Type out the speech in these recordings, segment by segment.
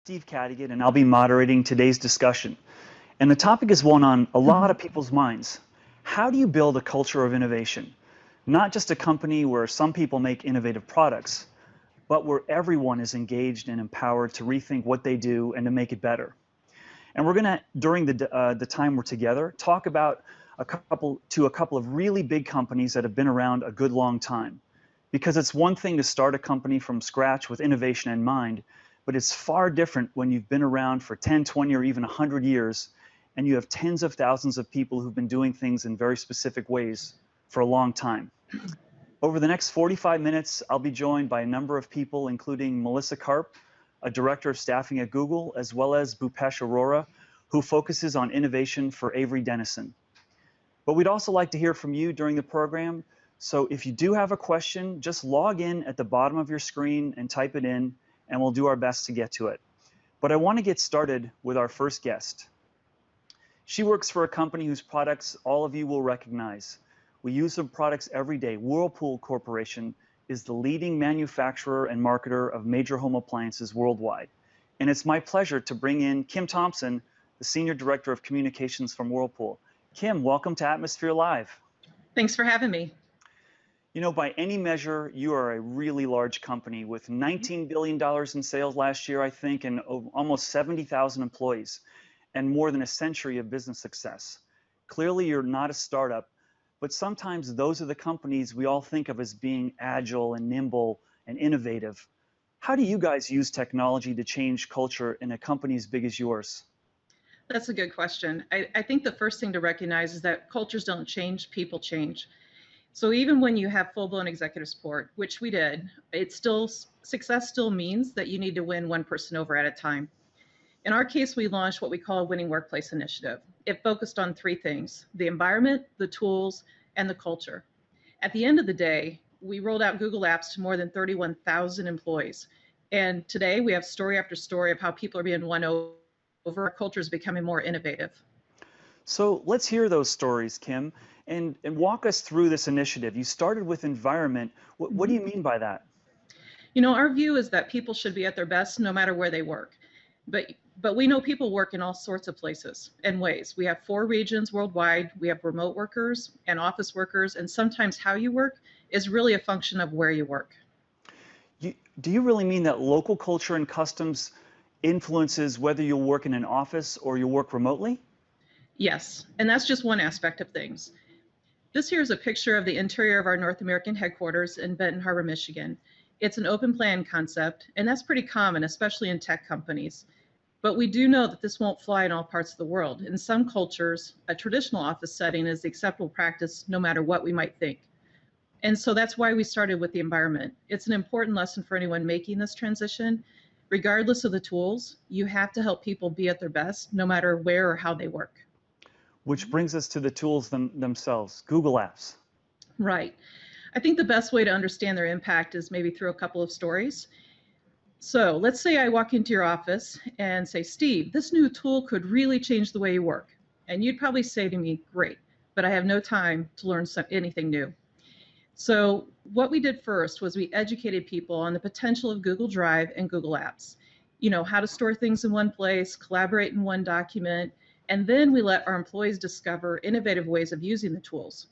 Steve Cadigan, and I'll be moderating today's discussion. And the topic is one on a lot of people's minds. How do you build a culture of innovation? Not just a company where some people make innovative products, but where everyone is engaged and empowered to rethink what they do and to make it better. And we're going to, during the time we're together, talk about a couple of really big companies that have been around a good long time. Because it's one thing to start a company from scratch with innovation in mind, but it's far different when you've been around for 10, 20, or even 100 years, and you have tens of thousands of people who've been doing things in very specific ways for a long time. Over the next 45 minutes, I'll be joined by a number of people, including Melissa Karp, a director of staffing at Google, as well as Bhupesh Arora, who focuses on innovation for Avery Dennison. But we'd also like to hear from you during the program. So if you do have a question, just log in at the bottom of your screen and type it in, and we'll do our best to get to it. But I want to get started with our first guest. She works for a company whose products all of you will recognize. We use their products every day. Whirlpool Corporation is the leading manufacturer and marketer of major home appliances worldwide. And it's my pleasure to bring in Kim Thompson, the Senior Director of Communications from Whirlpool. Kim, welcome to Atmosphere Live. Thanks for having me. You know, by any measure, you are a really large company with $19 billion in sales last year, I think, and almost 70,000 employees, and more than a century of business success. Clearly, you're not a startup, but sometimes those are the companies we all think of as being agile and nimble and innovative. How do you guys use technology to change culture in a company as big as yours? That's a good question. I think the first thing to recognize is that cultures don't change, people change. So even when you have full-blown executive support, which we did, success still means that you need to win one person over at a time. In our case, we launched what we call a Winning Workplace Initiative. It focused on three things: the environment, the tools, and the culture. At the end of the day, we rolled out Google Apps to more than 31,000 employees. And today we have story after story of how people are being won over. Our culture is becoming more innovative. So let's hear those stories, Kim, and walk us through this initiative. You started with environment. What do you mean by that? You know, our view is that people should be at their best no matter where they work. But we know people work in all sorts of places and ways. We have 4 regions worldwide. We have remote workers and office workers, and sometimes how you work is really a function of where you work. Do you really mean that local culture and customs influences whether you'll work in an office or you work remotely? Yes, and that's just one aspect of things. This here is a picture of the interior of our North American headquarters in Benton Harbor, Michigan. It's an open plan concept, and that's pretty common, especially in tech companies. But we do know that this won't fly in all parts of the world. In some cultures, a traditional office setting is the acceptable practice no matter what we might think. And so that's why we started with the environment. It's an important lesson for anyone making this transition. Regardless of the tools, you have to help people be at their best no matter where or how they work. Which brings us to the tools themselves, Google Apps. Right. I think the best way to understand their impact is maybe through a couple of stories. So let's say I walk into your office and say, Steve, this new tool could really change the way you work. And you'd probably say to me, great, but I have no time to learn anything new. So what we did first was we educated people on the potential of Google Drive and Google Apps. You know, how to store things in one place, collaborate in one document, and then we let our employees discover innovative ways of using the tools.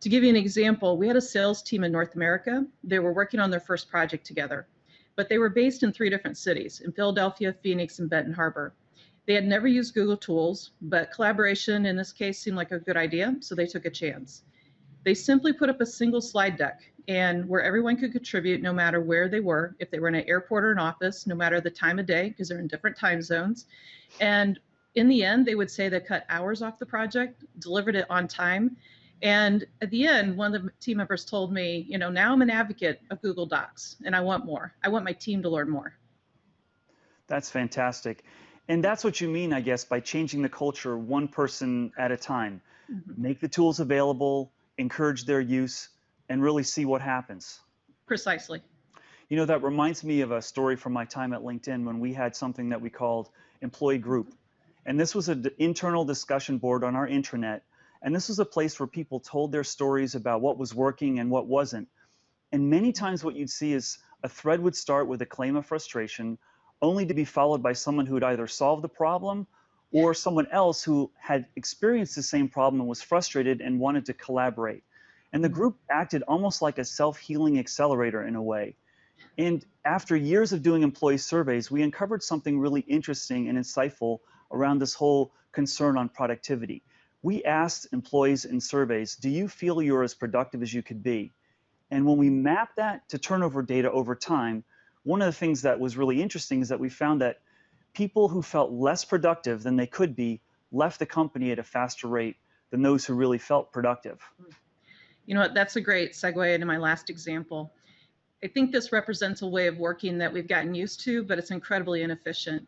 To give you an example, we had a sales team in North America. They were working on their first project together, but they were based in 3 different cities, in Philadelphia, Phoenix, and Benton Harbor. They had never used Google tools, but collaboration in this case seemed like a good idea, so they took a chance. They simply put up a single slide deck and where everyone could contribute no matter where they were, if they were in an airport or an office, no matter the time of day, because they're in different time zones. And in the end, they would say they cut hours off the project, delivered it on time. And at the end, one of the team members told me, you know, now I'm an advocate of Google Docs and I want more. I want my team to learn more. That's fantastic. And that's what you mean, I guess, by changing the culture one person at a time. Make the tools available, encourage their use, and really see what happens. Precisely. You know, that reminds me of a story from my time at LinkedIn when we had something that we called Employee Group. And this was an internal discussion board on our intranet. And this was a place where people told their stories about what was working and what wasn't. And many times what you'd see is a thread would start with a claim of frustration, only to be followed by someone who had either solved the problem or someone else who had experienced the same problem and was frustrated and wanted to collaborate. And the group acted almost like a self-healing accelerator in a way. And after years of doing employee surveys, we uncovered something really interesting and insightful around this whole concern on productivity. We asked employees in surveys, do you feel you're as productive as you could be? And when we mapped that to turnover data over time, one of the things that was really interesting is that we found that people who felt less productive than they could be left the company at a faster rate than those who really felt productive. You know what? That's a great segue into my last example. I think this represents a way of working that we've gotten used to, but it's incredibly inefficient.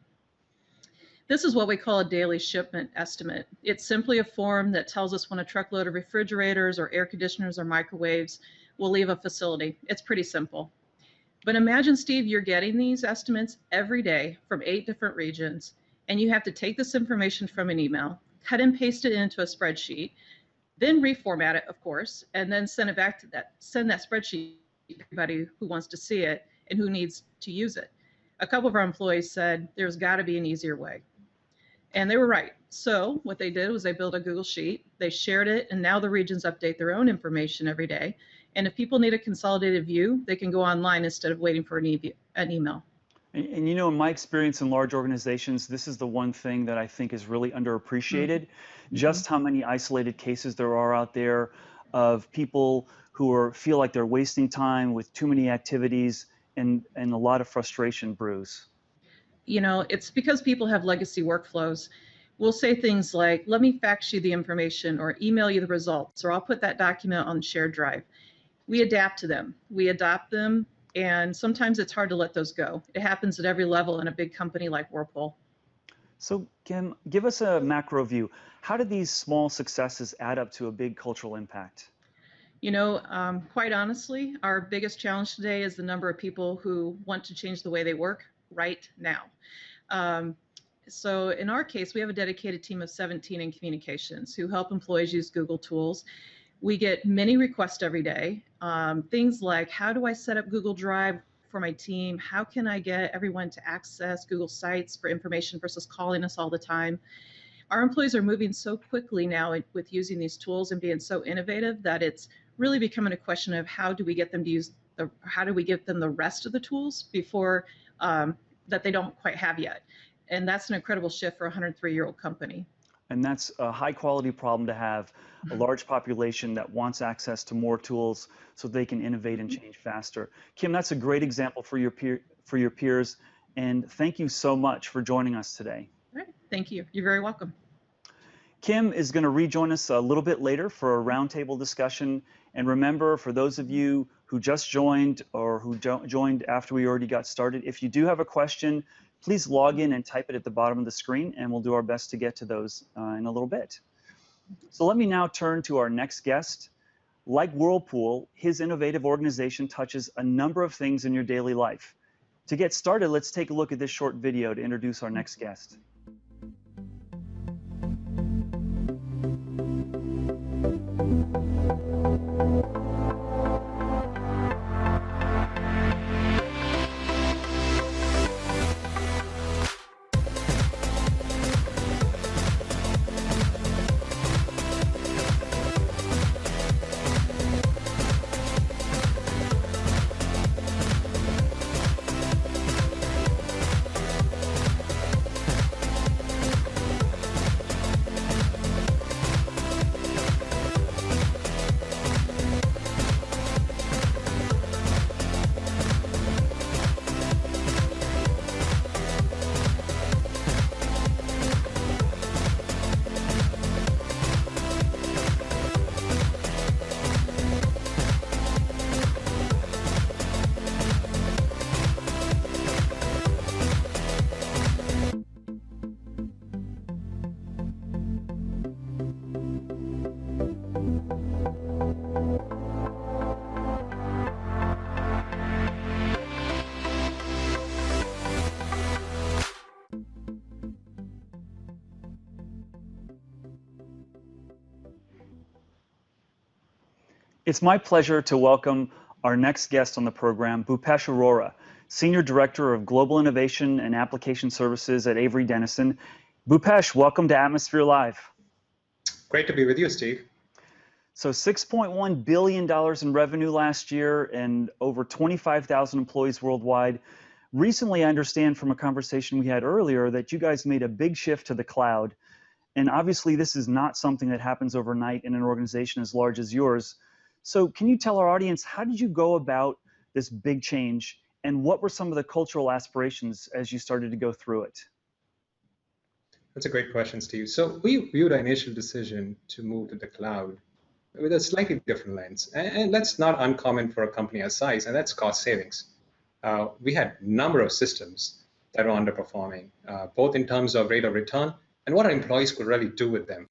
This is what we call a daily shipment estimate. It's simply a form that tells us when a truckload of refrigerators or air conditioners or microwaves will leave a facility. It's pretty simple. But imagine, Steve, you're getting these estimates every day from 8 different regions, and you have to take this information from an email, cut and paste it into a spreadsheet, then reformat it, of course, and then send that spreadsheet to everybody who wants to see it and who needs to use it. A couple of our employees said there's got to be an easier way. And they were right. So what they did was they built a Google Sheet, they shared it, and now the regions update their own information every day. And if people need a consolidated view, they can go online instead of waiting for an email. And you know, in my experience in large organizations, this is the one thing that I think is really underappreciated, just how many isolated cases there are out there of people who feel like they're wasting time with too many activities, and a lot of frustration brews. You know, it's because people have legacy workflows. We'll say things like, let me fax you the information or email you the results, or I'll put that document on the shared drive. We adapt to them, we adopt them, and sometimes it's hard to let those go. It happens at every level in a big company like Whirlpool. So Kim, give us a macro view. How do these small successes add up to a big cultural impact? You know, quite honestly, our biggest challenge today is the number of people who want to change the way they work right now. So in our case, we have a dedicated team of 17 in communications who help employees use Google tools. We get many requests every day. Things like, how do I set up Google Drive for my team? How can I get everyone to access Google Sites for information versus calling us all the time? Our employees are moving so quickly now with using these tools and being so innovative that it's really becoming a question of how do we get them to use how do we give them the rest of the tools before that they don't quite have yet. And that's an incredible shift for a 103-year-old company. And that's a high quality problem to have, a large population that wants access to more tools so they can innovate and change faster. Kim, that's a great example for your peers, and thank you so much for joining us today. All right, thank you. You're very welcome. Kim is going to rejoin us a little bit later for a roundtable discussion. And remember, for those of you who just joined or who joined after we already got started, if you do have a question, please log in and type it at the bottom of the screen, and we'll do our best to get to those in a little bit. So let me now turn to our next guest. Like Whirlpool, his innovative organization touches a number of things in your daily life. To get started, let's take a look at this short video to introduce our next guest. It's my pleasure to welcome our next guest on the program, Bhupesh Arora, Senior Director of Global Innovation and Application Services at Avery Dennison. Bhupesh, welcome to Atmosphere Live. Great to be with you, Steve. So $6.1 billion in revenue last year and over 25,000 employees worldwide. Recently, I understand from a conversation we had earlier that you guys made a big shift to the cloud. And obviously, this is not something that happens overnight in an organization as large as yours. So can you tell our audience, how did you go about this big change, and what were some of the cultural aspirations as you started to go through it? That's a great question, Steve. So we viewed our initial decision to move to the cloud with a slightly different lens. And that's not uncommon for a company our size, and that's cost savings. We had a number of systems that were underperforming, both in terms of rate of return and what our employees could really do with them.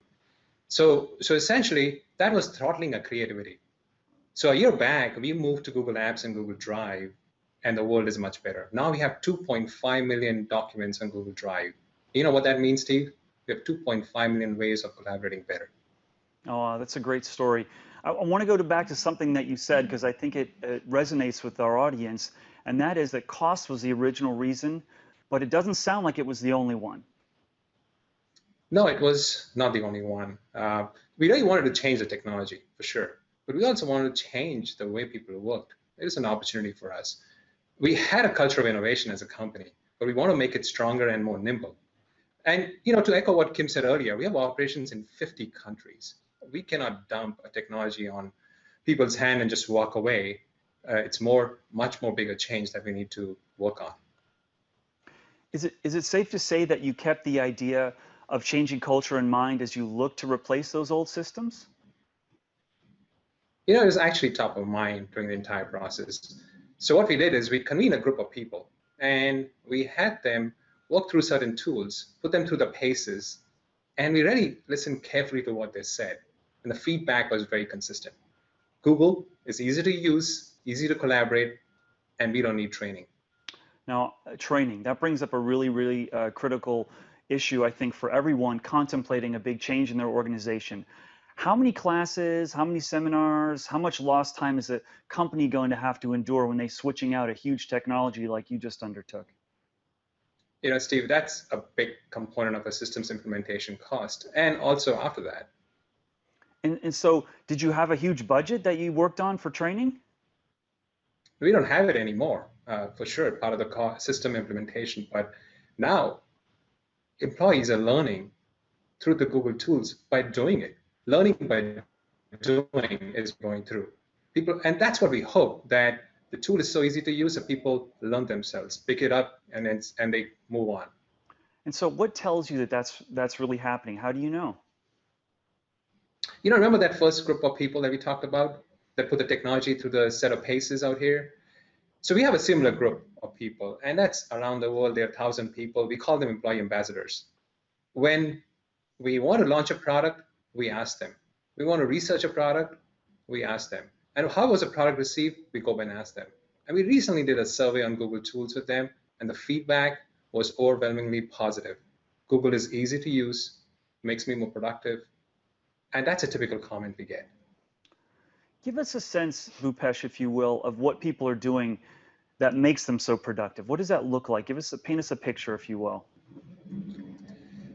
So essentially, that was throttling our creativity. So a year back, we moved to Google Apps and Google Drive, and the world is much better. Now we have 2.5 million documents on Google Drive. You know what that means, Steve? We have 2.5 million ways of collaborating better. Oh, that's a great story. I want to go back to something that you said, because I think it resonates with our audience, and that is that cost was the original reason, but it doesn't sound like it was the only one. No, it was not the only one. We really wanted to change the technology, for sure, but we also wanted to change the way people worked. It is an opportunity for us. We had a culture of innovation as a company, but we want to make it stronger and more nimble. And to echo what Kim said earlier, we have operations in 50 countries. We cannot dump a technology on people's hand and just walk away. It's much more bigger change that we need to work on. Is it safe to say that you kept the idea of changing culture in mind as you look to replace those old systems? It was actually top of mind during the entire process. So what we did is we convened a group of people, and we had them walk through certain tools, put them through the paces, and we really listened carefully to what they said. And the feedback was very consistent. Google is easy to use, easy to collaborate, and we don't need training. Now, training, that brings up a really critical issue, I think, for everyone contemplating a big change in their organization. How many classes, how many seminars, how much lost time is a company going to have to endure when they're switching out a huge technology like you just undertook? Steve, that's a big component of a systems implementation cost, and also after that. And so, did you have a huge budget that you worked on for training? We don't have it anymore, for sure, part of the system implementation. But now, employees are learning through the Google tools by doing it. Learning by doing is going through. People, and that's what we hope, that the tool is so easy to use that people learn themselves, pick it up, and they move on. And so what tells you that that's really happening? How do you know? Remember that first group of people that we talked about that put the technology through the set of paces out here? So we have a similar group of people, and that's around the world. There are 1,000 people. We call them employee ambassadors. When we want to launch a product, we ask them. We want to research a product, we ask them. And how was the product received? We go and ask them. And we recently did a survey on Google Tools with them, and the feedback was overwhelmingly positive. Google is easy to use, makes me more productive, and that's a typical comment we get. Give us a sense, Bhupesh, if you will, of what people are doing that makes them so productive. What does that look like? Paint us a picture, if you will.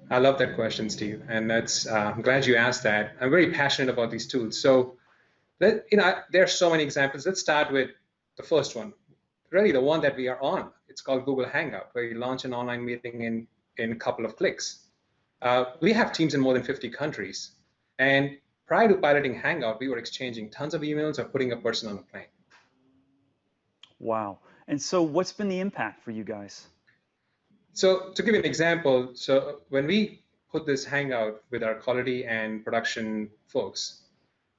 I love that question, Steve, and I'm glad you asked that. I'm very passionate about these tools. So, there are so many examples. Let's start with the first one, really the one that we are on. It's called Google Hangout, where you launch an online meeting in a couple of clicks. We have teams in more than 50 countries, and prior to piloting Hangout, we were exchanging tons of emails or putting a person on a plane. Wow. And so what's been the impact for you guys? So to give you an example, so when we put this Hangout with our quality and production folks,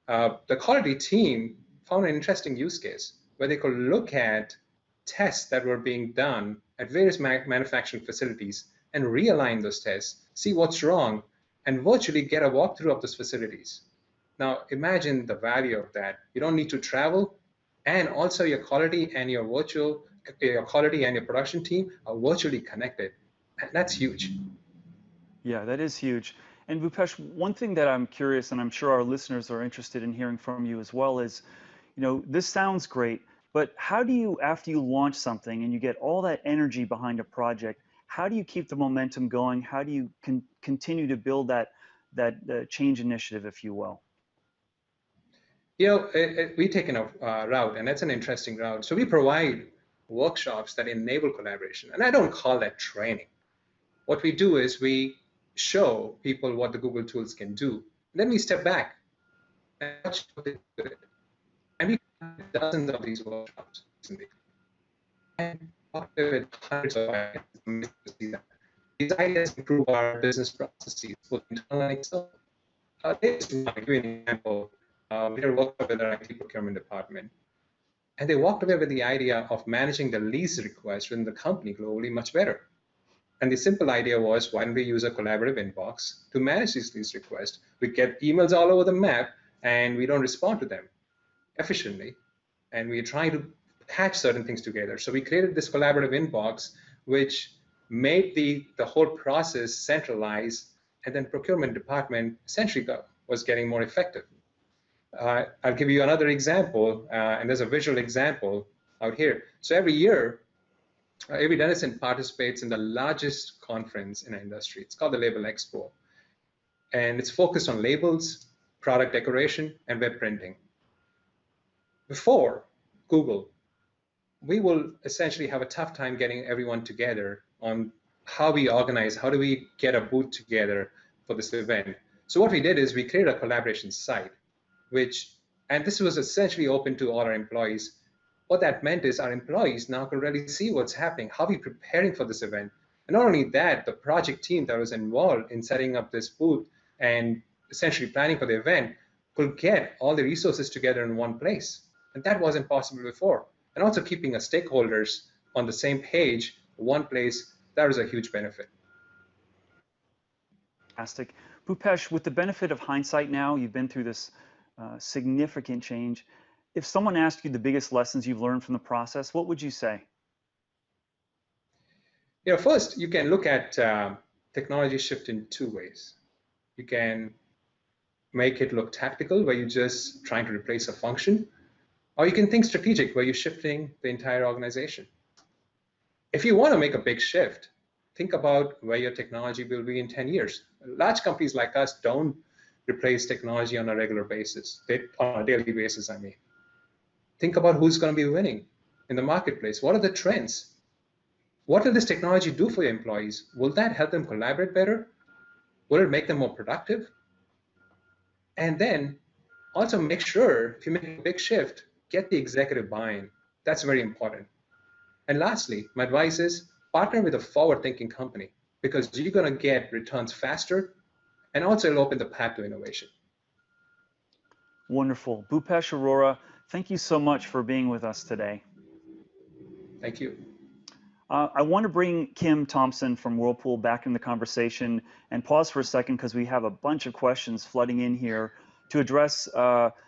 the quality team found an interesting use case where they could look at tests that were being done at various manufacturing facilities and realign those tests, see what's wrong, and virtually get a walkthrough of those facilities. Now, imagine the value of that. You don't need to travel, and also your quality and your production team are virtually connected. And that's huge. Yeah, that is huge. And Bhupesh, one thing that I'm curious, and I'm sure our listeners are interested in hearing from you as well, is, this sounds great. But how do you, after you launch something and you get all that energy behind a project, how do you keep the momentum going? How do you continue to build that change initiative, if you will? We've taken a route, and that's an interesting route. So we provide workshops that enable collaboration, and I don't call that training. What we do is we show people what the Google tools can do. Then we step back and watch what they do. And we have dozens of these workshops recently. And with hundreds of ideas. These ideas improve our business processes, both internal and external. I'll give you an example. We did a workshop with our IT procurement department, and they walked away with the idea of managing the lease request within the company globally much better. And the simple idea was, why don't we use a collaborative inbox to manage these lease requests? We get emails all over the map, and we don't respond to them efficiently. And we're trying to patch certain things together. So we created this collaborative inbox, which made the whole process centralized, and then procurement department essentially was getting more effective. I'll give you another example, and there's a visual example out here. So every year, every dentist participates in the largest conference in our industry. It's called the Label Expo. And it's focused on labels, product decoration, and web printing. Before Google, we will essentially have a tough time getting everyone together on how we organize, how do we get a booth together for this event. So what we did is we created a collaboration site, and this was essentially open to all our employees. What that meant is our employees now could really see what's happening, how we're preparing for this event. And not only that, the project team that was involved in setting up this booth and essentially planning for the event could get all the resources together in one place. And that wasn't possible before. And also keeping our stakeholders on the same page, one place, that was a huge benefit. Fantastic. Bhupesh, with the benefit of hindsight now, you've been through this significant change. If someone asked you the biggest lessons you've learned from the process, what would you say? First, you can look at technology shift in two ways. You can make it look tactical, where you're just trying to replace a function, or you can think strategic, where you're shifting the entire organization. If you want to make a big shift, think about where your technology will be in 10 years. Large companies like us don't replace technology on a regular basis, on a daily basis, I mean. Think about who's going to be winning in the marketplace. What are the trends? What will this technology do for your employees? Will that help them collaborate better? Will it make them more productive? And then also make sure, if you make a big shift, get the executive buy-in. That's very important. And lastly, my advice is partner with a forward-thinking company, because you're going to get returns faster, and also it'll open the path to innovation. Wonderful. Bhupesh Arora, thank you so much for being with us today. Thank you. I want to bring Kim Thompson from Whirlpool back in the conversation and pause for a second, because we have a bunch of questions flooding in here to address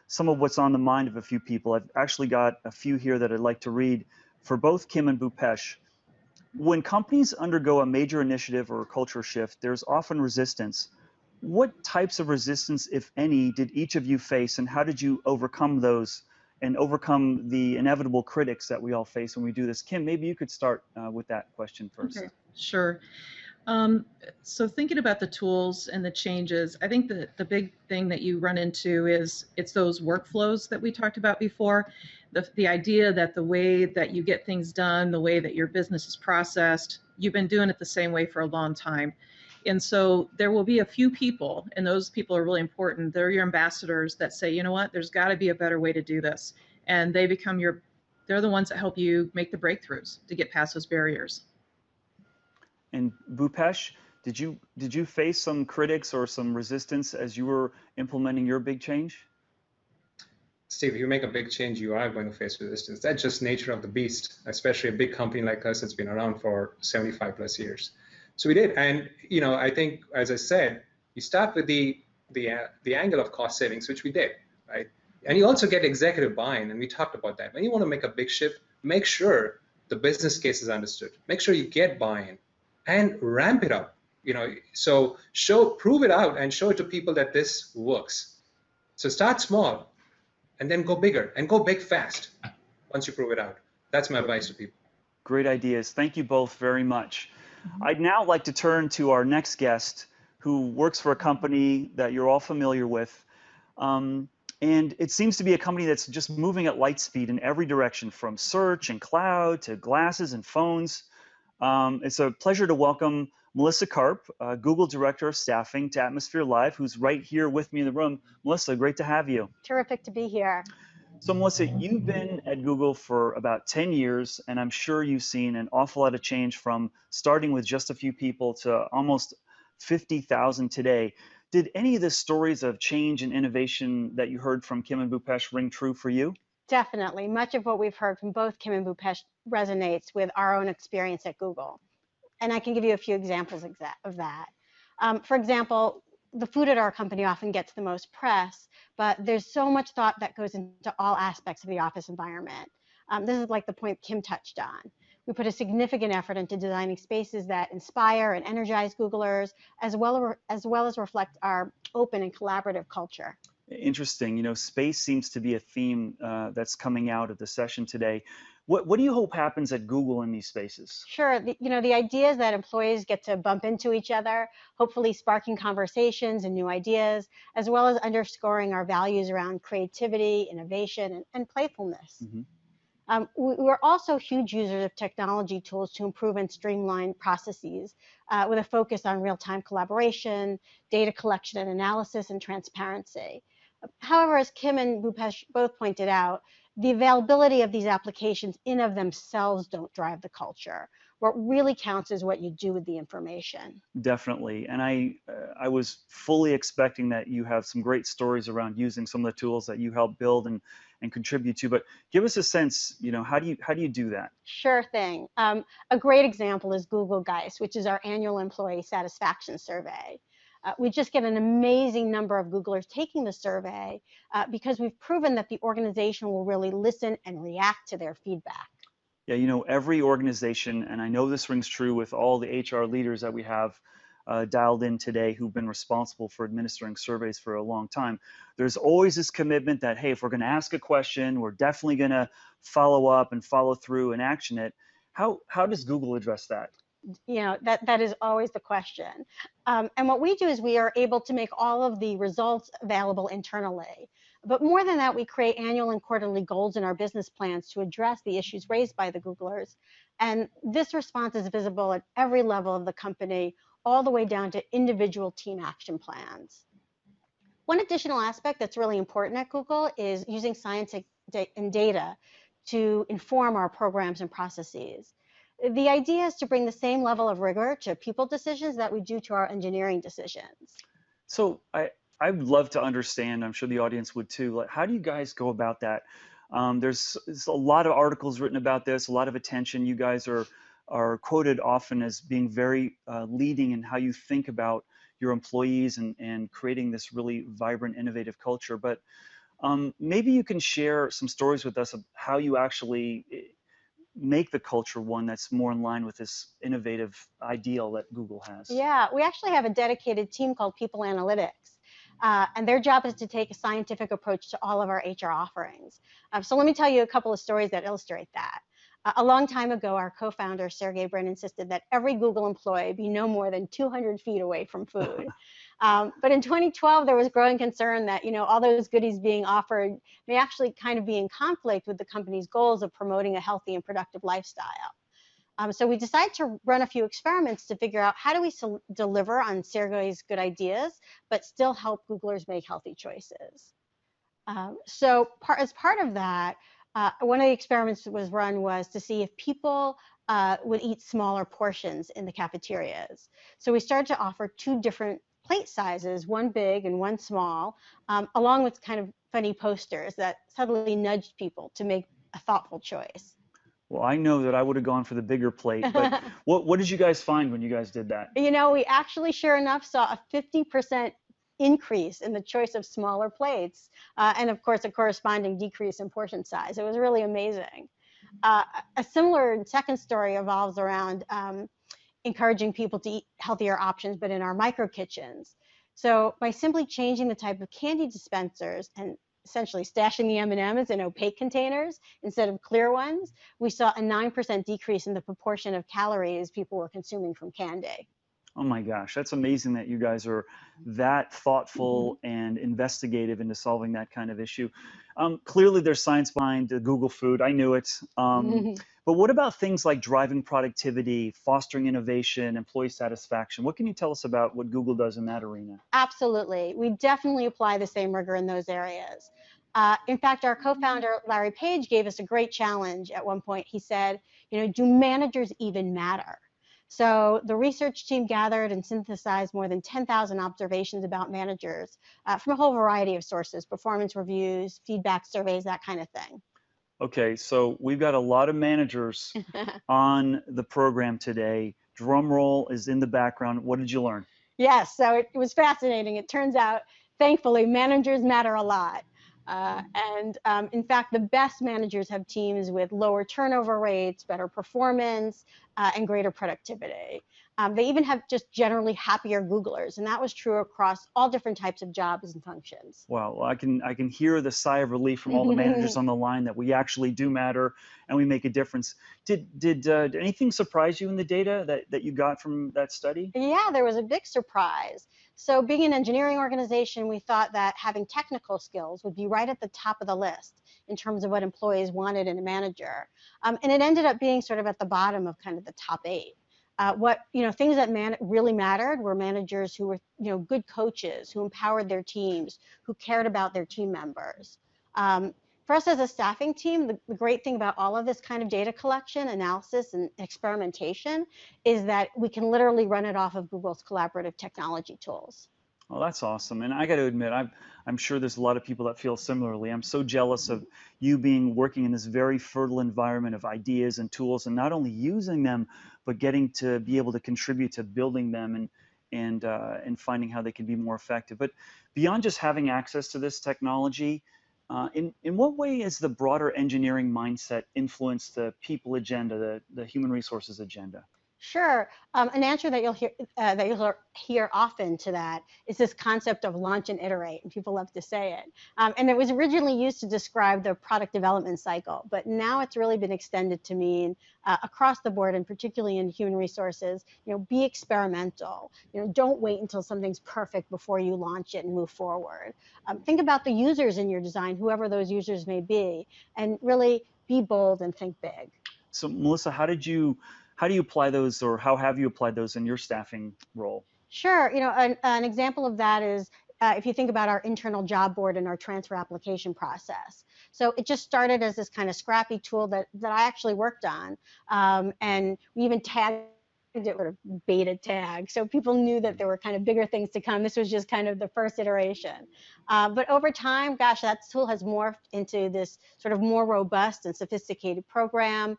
some of what's on the mind of a few people. I've actually got a few here that I'd like to read for both Kim and Bhupesh. When companies undergo a major initiative or a culture shift, there's often resistance. What types of resistance, if any, did each of you face, and how did you overcome those and overcome the inevitable critics that we all face when we do this? Kim, maybe you could start with that question first. Okay, sure. So thinking about the tools and the changes, I think the big thing that you run into is it's those workflows that we talked about before. The idea that the way that you get things done, the way that your business is processed, you've been doing it the same way for a long time. And so there will be a few people, and those people are really important. They're your ambassadors that say, you know what, there's got to be a better way to do this. And they become they're the ones that help you make the breakthroughs to get past those barriers. And Bhupesh, did you face some critics or some resistance as you were implementing your big change? Steve, if you make a big change, you are going to face resistance. That's just nature of the beast, especially a big company like us that's been around for 75 plus years. So we did, and I think, as I said, you start with the angle of cost savings, which we did, right? And you also get executive buy-in, and we talked about that. When you want to make a big shift, make sure the business case is understood. Make sure you get buy-in, and ramp it up. So prove it out, and show it to people that this works. So start small, and then go bigger, and go big fast. once you prove it out. That's my advice to people. Great ideas. Thank you both very much. I'd now like to turn to our next guest who works for a company that you're all familiar with. Um, and it seems to be a company that's just moving at light speed in every direction, from search and cloud to glasses and phones. It's a pleasure to welcome Melissa Karp, Google Director of Staffing, to Atmosphere Live, who's right here with me in the room. Melissa, great to have you. Terrific to be here. So Melissa, you've been at Google for about 10 years, and I'm sure you've seen an awful lot of change from starting with just a few people to almost 50,000 today. Did any of the stories of change and innovation that you heard from Kim and Bhupesh ring true for you? Definitely. Much of what we've heard from both Kim and Bhupesh resonates with our own experience at Google. And I can give you a few examples of that. For example, the food at our company often gets the most press, but there's so much thought that goes into all aspects of the office environment. This is like the point Kim touched on. We put a significant effort into designing spaces that inspire and energize Googlers, as well as reflect our open and collaborative culture. Interesting. You know, space seems to be a theme that's coming out of the session today. What do you hope happens at Google in these spaces? Sure. The idea is that employees get to bump into each other, hopefully sparking conversations and new ideas, as well as underscoring our values around creativity, innovation, and playfulness. Mm-hmm. We're also huge users of technology tools to improve and streamline processes with a focus on real-time collaboration, data collection and analysis, and transparency. However, as Kim and Bhupesh both pointed out, the availability of these applications in of themselves don't drive the culture. What really counts is what you do with the information. Definitely. And I was fully expecting that you have some great stories around using some of the tools that you helped build and contribute to. But give us a sense, you know, how do you do that? Sure thing. A great example is Google Geist, which is our annual employee satisfaction survey. We just get an amazing number of Googlers taking the survey because we've proven that the organization will really listen and react to their feedback. Yeah, you know, every organization, and I know this rings true with all the HR leaders that we have dialed in today who've been responsible for administering surveys for a long time, there's always this commitment that, hey, if we're going to ask a question, we're definitely going to follow up and follow through and action it. How does Google address that? You know, that is always the question. And what we do is we are able to make all of the results available internally. But more than that, we create annual and quarterly goals in our business plans to address the issues raised by the Googlers. And this response is visible at every level of the company, all the way down to individual team action plans. One additional aspect that's really important at Google is using science and data to inform our programs and processes. The idea is to bring the same level of rigor to people decisions that we do to our engineering decisions. So I'd love to understand, I'm sure the audience would too, like, how do you guys go about that? There's a lot of articles written about this, a lot of attention. You guys are quoted often as being very leading in how you think about your employees and creating this really vibrant, innovative culture. But maybe you can share some stories with us of how you actually make the culture one that's more in line with this innovative ideal that Google has. Yeah, we actually have a dedicated team called People Analytics. And their job is to take a scientific approach to all of our HR offerings. So let me tell you a couple of stories that illustrate that. A long time ago, our co-founder, Sergey Brin, insisted that every Google employee be no more than 200 feet away from food. But in 2012, there was growing concern that, you know, all those goodies being offered may actually kind of be in conflict with the company's goals of promoting a healthy and productive lifestyle. So we decided to run a few experiments to figure out how do we deliver on Sergey's good ideas, but still help Googlers make healthy choices. As part of that, one of the experiments that was run was to see if people would eat smaller portions in the cafeterias. So we started to offer two different plate sizes, one big and one small, along with kind of funny posters that subtly nudged people to make a thoughtful choice. Well, I know that I would have gone for the bigger plate, but what did you guys find when you guys did that? You know, we actually, sure enough, saw a 50% increase in the choice of smaller plates, and of course, a corresponding decrease in portion size. It was really amazing. A similar second story evolves around encouraging people to eat healthier options, but in our micro kitchens. So by simply changing the type of candy dispensers and essentially stashing the M&Ms in opaque containers instead of clear ones, we saw a 9% decrease in the proportion of calories people were consuming from candy. Oh my gosh, that's amazing that you guys are that thoughtful and investigative into solving that kind of issue. Clearly, there's science behind the Google food. I knew it. But what about things like driving productivity, fostering innovation, employee satisfaction? What can you tell us about what Google does in that arena? Absolutely. We definitely apply the same rigor in those areas. In fact, our co-founder, Larry Page, gave us a great challenge at one point. He said, do managers even matter? So the research team gathered and synthesized more than 10,000 observations about managers from a whole variety of sources, performance reviews, feedback surveys, that kind of thing. Okay, so we've got a lot of managers on the program today. Drum roll is in the background. What did you learn? Yes, so it was fascinating. It turns out, thankfully, managers matter a lot. In fact, the best managers have teams with lower turnover rates, better performance, and greater productivity. They even have just generally happier Googlers, and that was true across all different types of jobs and functions. Wow, well, I can hear the sigh of relief from all the managers on the line that we actually do matter and we make a difference. Did anything surprise you in the data that you got from that study? Yeah, there was a big surprise. So being an engineering organization, we thought that having technical skills would be right at the top of the list in terms of what employees wanted in a manager. And it ended up being sort of at the bottom of kind of the top 8. Things that really mattered were managers who were, good coaches, who empowered their teams, who cared about their team members. For us as a staffing team, the great thing about all of this kind of data collection, analysis, and experimentation is that we can literally run it off of Google's collaborative technology tools. Well, that's awesome. And I got to admit, I'm sure there's a lot of people that feel similarly. I'm so jealous of you working in this very fertile environment of ideas and tools, and not only using them, but getting to be able to contribute to building them and finding how they can be more effective. But beyond just having access to this technology, in what way has the broader engineering mindset influenced the people agenda, the human resources agenda? Sure. An answer that you'll hear often to that is this concept of launch and iterate, and people love to say it. And it was originally used to describe the product development cycle, but now it's really been extended to mean across the board, and particularly in human resources, be experimental. Don't wait until something's perfect before you launch it and move forward. Think about the users in your design, whoever those users may be, and really be bold and think big. So, Melissa, how do you apply those, or how have you applied those in your staffing role? Sure. An example of that is if you think about our internal job board and our transfer application process. So it just started as this kind of scrappy tool that I actually worked on, and we even tagged it with a beta tag, so people knew that there were kind of bigger things to come. This was just kind of the first iteration. But over time, gosh, that tool has morphed into this sort of more robust and sophisticated program.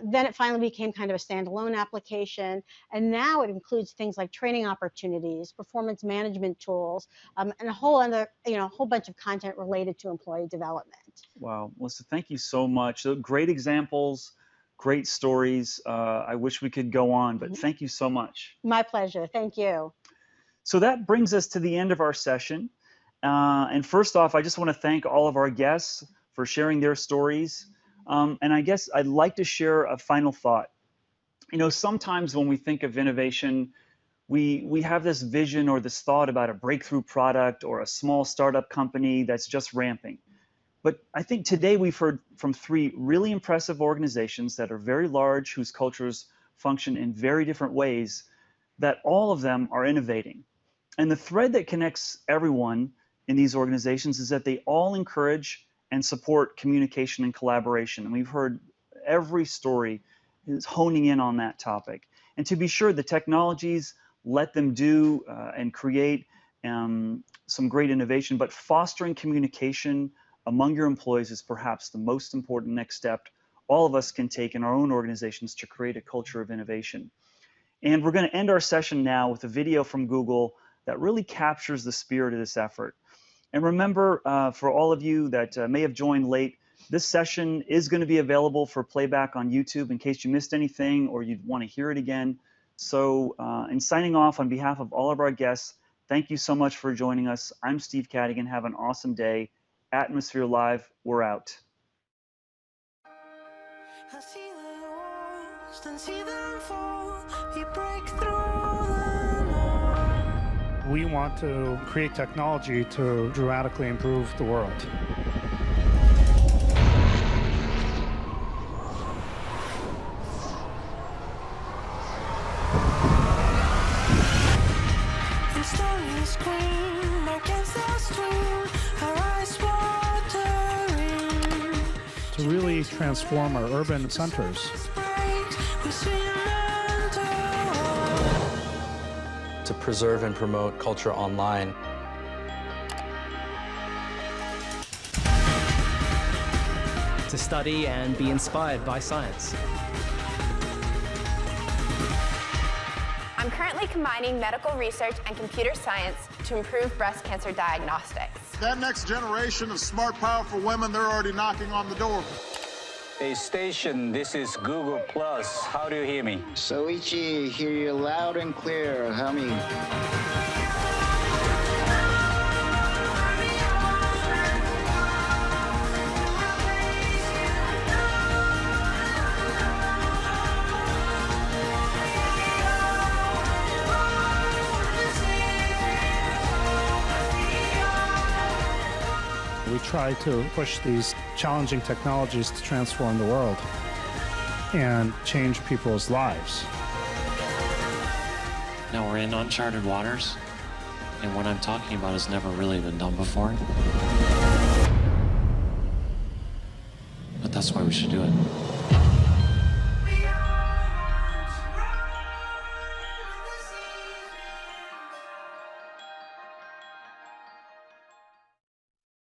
Then it finally became kind of a standalone application, and now it includes things like training opportunities, performance management tools, and a whole bunch of content related to employee development. Wow, Melissa, thank you so much. So great examples, great stories. I wish we could go on, but thank you so much. My pleasure. Thank you. So that brings us to the end of our session. And first off, I just want to thank all of our guests for sharing their stories. And I guess I'd like to share a final thought. Sometimes when we think of innovation, we have this vision or this thought about a breakthrough product or a small startup company that's just ramping. But I think today we've heard from 3 really impressive organizations that are very large, whose cultures function in very different ways, that all of them are innovating. And the thread that connects everyone in these organizations is that they all encourage and support communication and collaboration. And we've heard every story is honing in on that topic. And to be sure, the technologies let them do and create some great innovation, but fostering communication among your employees is perhaps the most important next step all of us can take in our own organizations to create a culture of innovation. And we're going to end our session now with a video from Google that really captures the spirit of this effort. And remember, for all of you that may have joined late, this session is going to be available for playback on YouTube in case you missed anything or you'd want to hear it again. So in signing off on behalf of all of our guests, thank you so much for joining us. I'm Steve Cadigan. Have an awesome day, Atmosphere Live, we're out. I see the walls, then see them fall. We break through them all. We want to create technology to dramatically improve the world. The stories scream against the stream, our eyes watering. To really transform our urban centers. We swim underwater. To preserve and promote culture online. To study and be inspired by science. I'm currently combining medical research and computer science to improve breast cancer diagnostics. That next generation of smart, powerful women, they're already knocking on the door. Hey, station, this is Google Plus. How do you hear me? Soichi, hear you loud and clear, homie. We try to push these challenging technologies to transform the world and change people's lives. Now we're in uncharted waters, and what I'm talking about has never really been done before. But that's why we should do it.